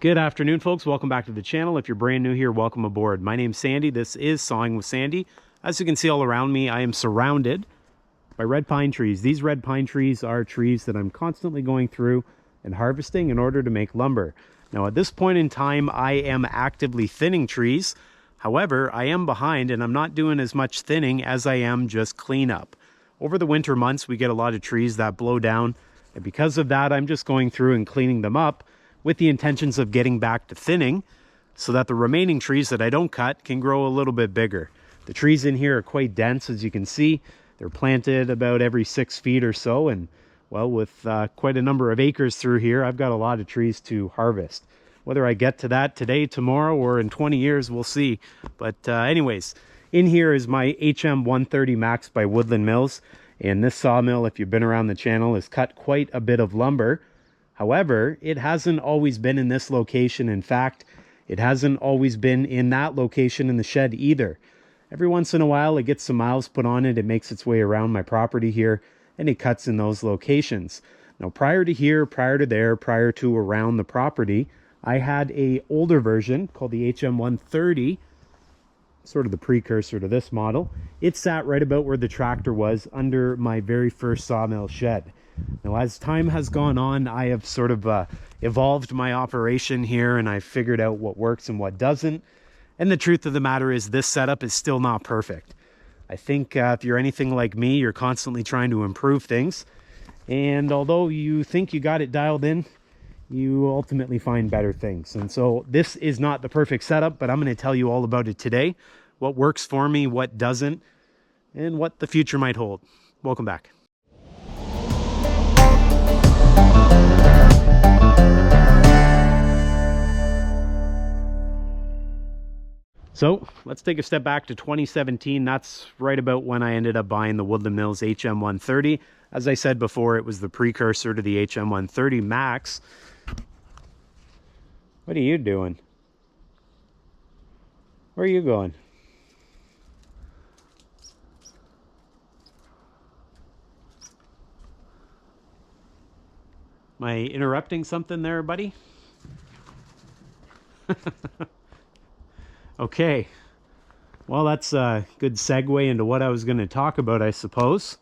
Good afternoon, folks. Welcome back to the channel. If you're brand new here, welcome aboard. My name's Sandy. This is Sawing with Sandy. As you can see all around me, I am surrounded by red pine trees. These red pine trees are trees that I'm constantly going through and harvesting in order to make lumber. Now, at this point in time, I am actively thinning trees. However, I am behind and I'm not doing as much thinning as I am just cleanup. Over the winter months, we get a lot of trees that blow down. And because of that, I'm just going through and cleaning them up with the intentions of getting back to thinning so that the remaining trees that I don't cut can grow a little bit bigger. The trees in here are quite dense, as you can see. They're planted about every 6 feet or so, and well, with quite a number of acres through here, I've got a lot of trees to harvest. Whether I get to that today, tomorrow, or in 20 years, we'll see. But anyways, in here is my HM 130 Max by Woodland Mills, and this sawmill, if you've been around the channel, has cut quite a bit of lumber. However, it hasn't always been in this location. In fact, it hasn't always been in that location in the shed either. Every once in a while, it gets some miles put on it. It makes its way around my property here, and it cuts in those locations. Now, prior to here, prior to there, prior to around the property, I had a older version called the HM 130, sort of the precursor to this model. It sat right about where the tractor was under my very first sawmill shed. Now, as time has gone on, I have sort of evolved my operation here, and I've figured out what works and what doesn't. And the truth of the matter is this setup is still not perfect. I think if you're anything like me, you're constantly trying to improve things. And although you think you got it dialed in, you ultimately find better things. And so this is not the perfect setup, but I'm going to tell you all about it today. What works for me, what doesn't, and what the future might hold. Welcome back. So let's take a step back to 2017. That's right about when I ended up buying the Woodland Mills HM 130. As I said before, it was the precursor to the HM 130 Max. What are you doing? Where are you going? Am I interrupting something there, buddy? Okay, well, that's a good segue into what I was going to talk about, I suppose,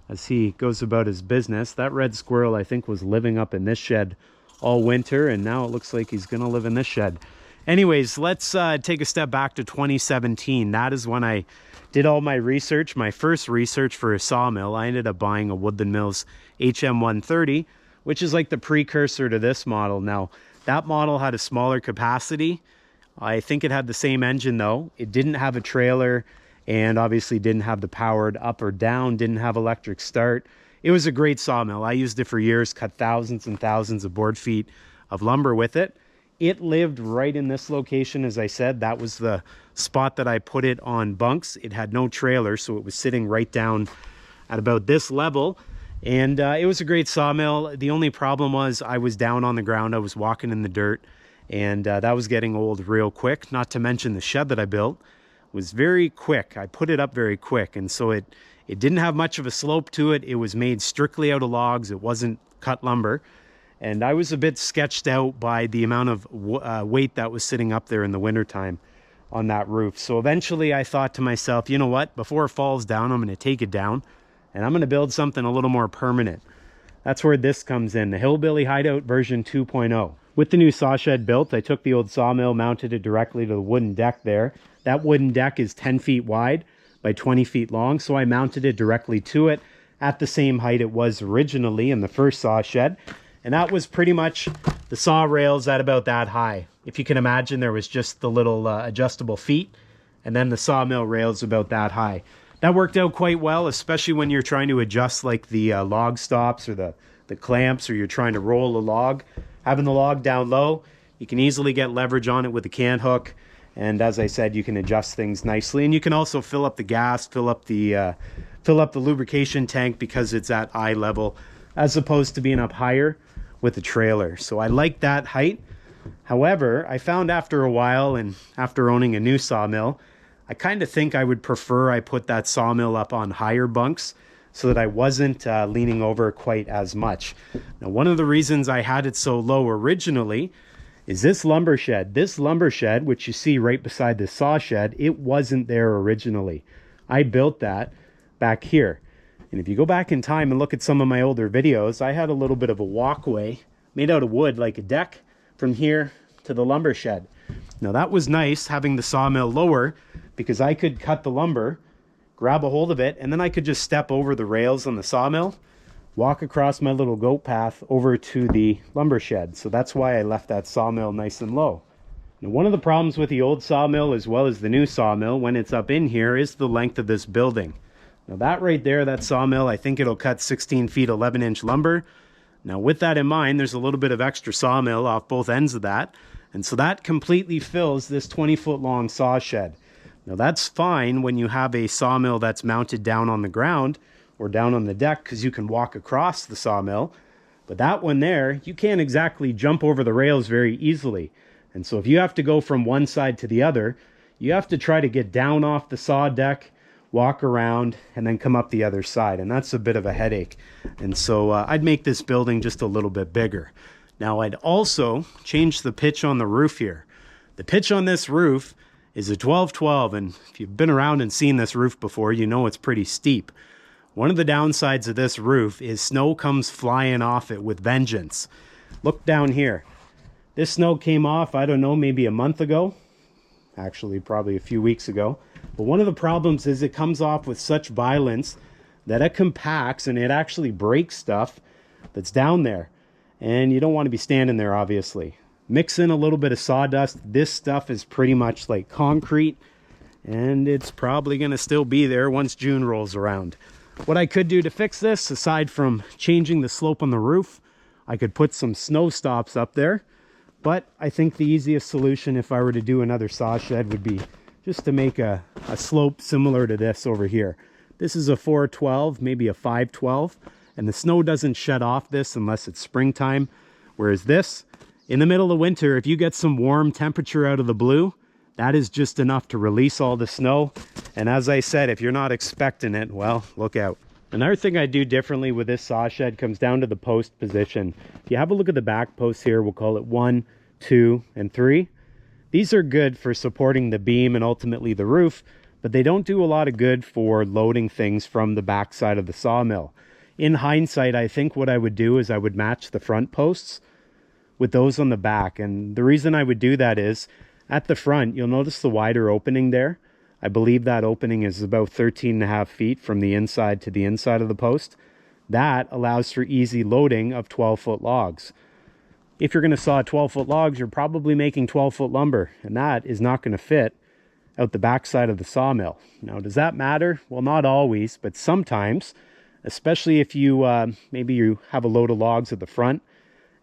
as he goes about his business. That red squirrel, I think, was living up in this shed all winter, and now it looks like he's going to live in this shed. Anyways, let's take a step back to 2017. That is when I did all my research, my first research for a sawmill. I ended up buying a Woodland Mills HM 130, which is like the precursor to this model. Now, that model had a smaller capacity. I think it had the same engine though. It didn't have a trailer and obviously didn't have the powered up or down, didn't have electric start. It was a great sawmill. I used it for years, cut thousands and thousands of board feet of lumber with it. It lived right in this location, as I said. That was the spot that I put it on bunks. It had no trailer, so it was sitting right down at about this level. And it was a great sawmill. The only problem was I was down on the ground. I was walking in the dirt. And that was getting old real quick. Not to mention the shed that I built was very quick. I put it up very quick, and so it didn't have much of a slope to it. It was made strictly out of logs. It wasn't cut lumber, and I was a bit sketched out by the amount of weight that was sitting up there in the wintertime on that roof. So eventually I thought to myself, you know what, before it falls down, I'm going to take it down and I'm going to build something a little more permanent. That's where this comes in, the Hillbilly Hideout version 2.0. With the new saw shed built, I took the old sawmill, mounted it directly to the wooden deck there. That wooden deck is 10 feet wide by 20 feet long, so I mounted it directly to it at the same height it was originally in the first saw shed. And that was pretty much the saw rails at about that high. If you can imagine, there was just the little adjustable feet, and then the sawmill rails about that high. That worked out quite well, especially when you're trying to adjust like the log stops or the clamps, or you're trying to roll a log. Having the log down low, you can easily get leverage on it with a can hook. And as I said, you can adjust things nicely. And you can also fill up the gas, fill up the lubrication tank because it's at eye level, as opposed to being up higher with a trailer. So I like that height. However, I found after a while, and after owning a new sawmill, I kind of think I would prefer I put that sawmill up on higher bunks so that I wasn't leaning over quite as much. Now, one of the reasons I had it so low originally is this lumber shed. This lumber shed, which you see right beside the saw shed, it wasn't there originally. I built that back here. And if you go back in time and look at some of my older videos, I had a little bit of a walkway made out of wood, like a deck, from here to the lumber shed. Now that was nice, having the sawmill lower, because I could cut the lumber, grab a hold of it, and then I could just step over the rails on the sawmill, walk across my little goat path over to the lumber shed. So that's why I left that sawmill nice and low. Now, one of the problems with the old sawmill as well as the new sawmill when it's up in here is the length of this building. Now that right there, that sawmill, I think it'll cut 16 feet 11-inch lumber. Now with that in mind, there's a little bit of extra sawmill off both ends of that. And so that completely fills this 20-foot long saw shed. Now that's fine when you have a sawmill that's mounted down on the ground or down on the deck, because you can walk across the sawmill. But that one there, you can't exactly jump over the rails very easily. And so if you have to go from one side to the other, you have to try to get down off the saw deck, walk around, and then come up the other side. And that's a bit of a headache. And so I'd make this building just a little bit bigger. Now I'd also change the pitch on the roof here. The pitch on this roof is a 12-12, and if you've been around and seen this roof before, you know it's pretty steep. One of the downsides of this roof is snow comes flying off it with vengeance. Look down here. This snow came off, I don't know, maybe a month ago. Actually, probably a few weeks ago. But one of the problems is it comes off with such violence that it compacts and it actually breaks stuff that's down there. And you don't want to be standing there, obviously. Mix in a little bit of sawdust. This stuff is pretty much like concrete, and it's probably going to still be there once June rolls around. What I could do to fix this, aside from changing the slope on the roof, I could put some snow stops up there. But I think the easiest solution if I were to do another saw shed would be just to make a slope similar to this over here. This is a 412, maybe a 512, and the snow doesn't shed off this unless it's springtime. Whereas this, in the middle of winter, if you get some warm temperature out of the blue, that is just enough to release all the snow. And as I said, if you're not expecting it, well, look out. Another thing I do differently with this saw shed comes down to the post position. If you have a look at the back posts here, we'll call it 1, 2, and 3. These are good for supporting the beam and ultimately the roof, but they don't do a lot of good for loading things from the back side of the sawmill. In hindsight, I think what I would do is I would match the front posts with those on the back. And the reason I would do that is at the front, you'll notice the wider opening there. I believe that opening is about 13.5 feet from the inside to the inside of the post. That allows for easy loading of 12-foot logs. If you're going to saw 12-foot logs, you're probably making 12-foot lumber, and that is not going to fit out the back side of the sawmill. Now, does that matter? Well, not always, but sometimes, especially if you maybe you have a load of logs at the front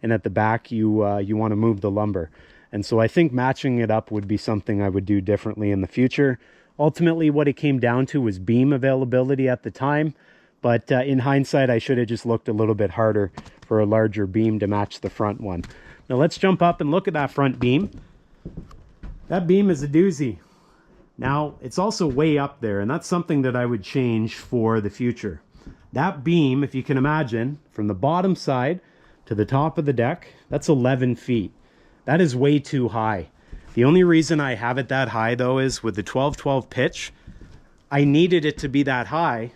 and at the back you want to move the lumber. And so I think matching it up would be something I would do differently in the future. Ultimately, what it came down to was beam availability at the time. But in hindsight, I should have just looked a little bit harder for a larger beam to match the front one. Now let's jump up and look at that front beam. That beam is a doozy. Now, it's also way up there, and that's something that I would change for the future. That beam, if you can imagine, from the bottom side to the top of the deck, that's 11 feet. That is way too high. The only reason I have it that high, though, is with the 12-12 pitch, I needed it to be that high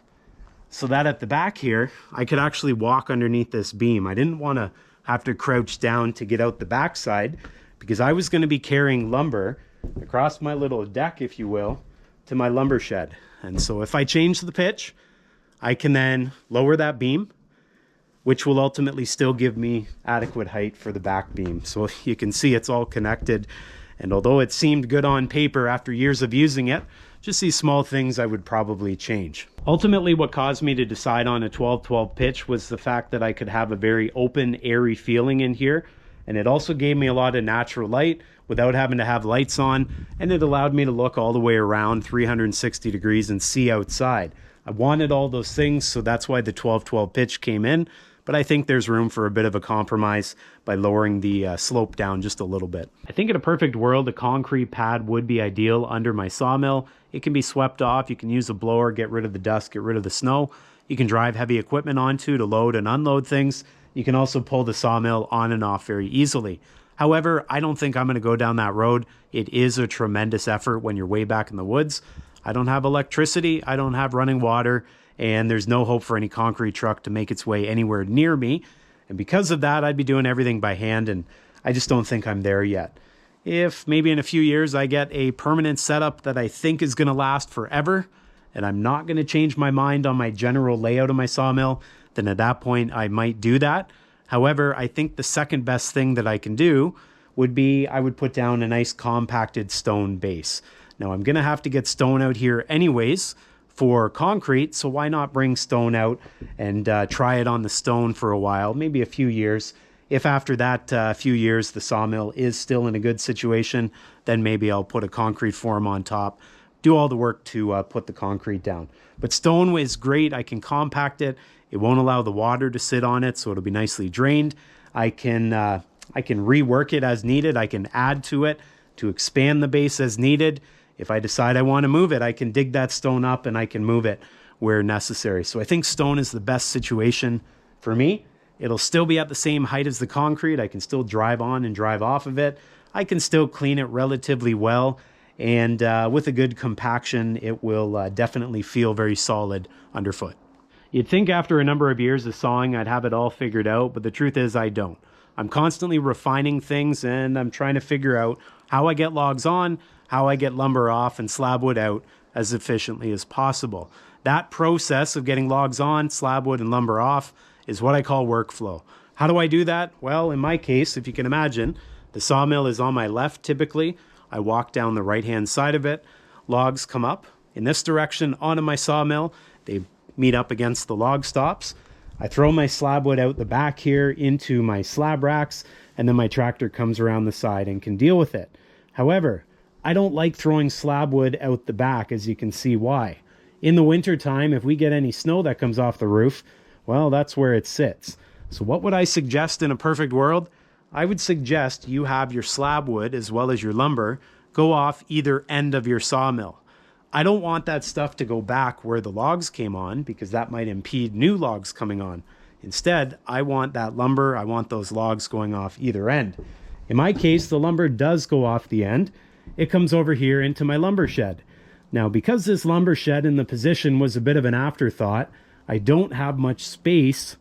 so that at the back here, I could actually walk underneath this beam. I didn't want to have to crouch down to get out the backside because I was going to be carrying lumber across my little deck, if you will, to my lumber shed. And so if I change the pitch, I can then lower that beam, which will ultimately still give me adequate height for the back beam. So you can see it's all connected. And although it seemed good on paper after years of using it, just these small things I would probably change. Ultimately, what caused me to decide on a 12-12 pitch was the fact that I could have a very open, airy feeling in here. And it also gave me a lot of natural light without having to have lights on. And it allowed me to look all the way around 360 degrees and see outside. I wanted all those things, so that's why the 12-12 pitch came in. But I think there's room for a bit of a compromise by lowering the slope down just a little bit. I think in a perfect world, a concrete pad would be ideal under my sawmill. It can be swept off. You can use a blower, get rid of the dust, get rid of the snow. You can drive heavy equipment onto to load and unload things. You can also pull the sawmill on and off very easily. However, I don't think I'm going to go down that road. It is a tremendous effort when you're way back in the woods. I don't have electricity, I don't have running water, and there's no hope for any concrete truck to make its way anywhere near me. And because of that, I'd be doing everything by hand, and I just don't think I'm there yet. If maybe in a few years I get a permanent setup that I think is going to last forever, and I'm not going to change my mind on my general layout of my sawmill, then at that point I might do that. However, I think the second best thing that I can do would be I would put down a nice compacted stone base. Now I'm going to have to get stone out here anyways for concrete, so why not bring stone out and try it on the stone for a while, maybe a few years. If after that few years the sawmill is still in a good situation, then maybe I'll put a concrete form on top, do all the work to put the concrete down. But stone is great. I can compact it. It won't allow the water to sit on it, so it'll be nicely drained. I can rework it as needed. I can add to it to expand the base as needed. If I decide I want to move it, I can dig that stone up and I can move it where necessary. So I think stone is the best situation for me. It'll still be at the same height as the concrete. I can still drive on and drive off of it. I can still clean it relatively well. And with a good compaction, it will definitely feel very solid underfoot. You'd think after a number of years of sawing, I'd have it all figured out, but the truth is I don't. I'm constantly refining things, and I'm trying to figure out how I get logs on, how I get lumber off, and slab wood out as efficiently as possible. That process of getting logs on, slab wood, and lumber off is what I call workflow. How do I do that? Well, in my case, if you can imagine, the sawmill is on my left typically. I walk down the right-hand side of it. Logs come up in this direction onto my sawmill. They meet up against the log stops. I throw my slab wood out the back here into my slab racks, and then my tractor comes around the side and can deal with it. However, I don't like throwing slab wood out the back, as you can see why. In the winter time, if we get any snow that comes off the roof, well, that's where it sits. So what would I suggest in a perfect world? I would suggest you have your slab wood as well as your lumber go off either end of your sawmill. I don't want that stuff to go back where the logs came on, because that might impede new logs coming on. Instead, I want that lumber, I want those logs going off either end. In my case, the lumber does go off the end. It comes over here into my lumber shed. Now, because this lumber shed in the position was a bit of an afterthought, I don't have much space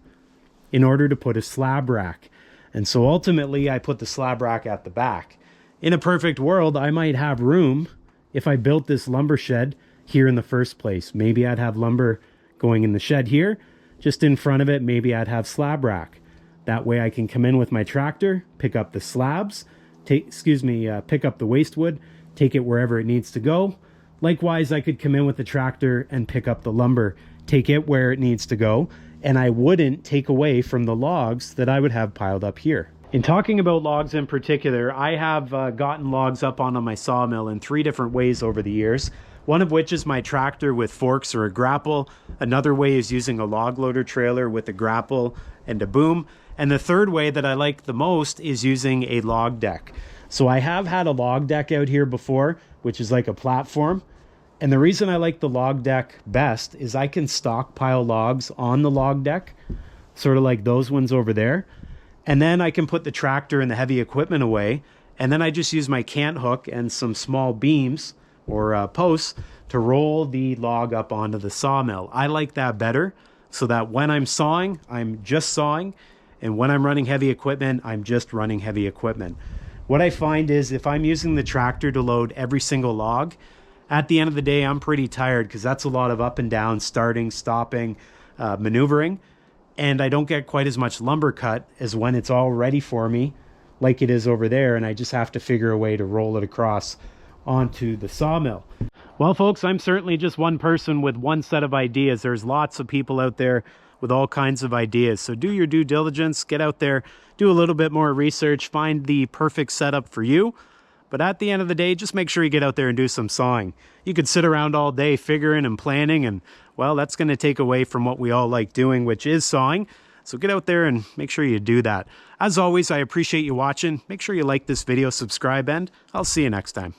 in order to put a slab rack. And so ultimately, I put the slab rack at the back. In a perfect world, I might have room if I built this lumber shed here in the first place. Maybe I'd have lumber going in the shed here. Just in front of it, maybe I'd have slab rack. That way I can come in with my tractor, pick up the slabs, pick up the waste wood, take it wherever it needs to go. Likewise, I could come in with the tractor and pick up the lumber, take it where it needs to go, and I wouldn't take away from the logs that I would have piled up here. In talking about logs in particular, I have gotten logs up onto my sawmill in 3 different ways over the years. One of which is my tractor with forks or a grapple. Another way is using a log loader trailer with a grapple and a boom. And the third way that I like the most is using a log deck. So I have had a log deck out here before, which is like a platform. And the reason I like the log deck best is I can stockpile logs on the log deck, sort of like those ones over there. And then I can put the tractor and the heavy equipment away. And then I just use my cant hook and some small beams or posts to roll the log up onto the sawmill. I like that better, so that when I'm sawing, I'm just sawing. And when I'm running heavy equipment, I'm just running heavy equipment. What I find is if I'm using the tractor to load every single log, at the end of the day, I'm pretty tired, because that's a lot of up and down, starting, stopping, maneuvering. And I don't get quite as much lumber cut as when it's all ready for me, like it is over there, and I just have to figure a way to roll it across onto the sawmill. Well, folks, I'm certainly just one person with one set of ideas. There's lots of people out there with all kinds of ideas. So do your due diligence, get out there, do a little bit more research, find the perfect setup for you. But at the end of the day, just make sure you get out there and do some sawing. You could sit around all day figuring and planning, and well, that's going to take away from what we all like doing, which is sawing. So get out there and make sure you do that. As always, I appreciate you watching. Make sure you like this video, subscribe, and I'll see you next time.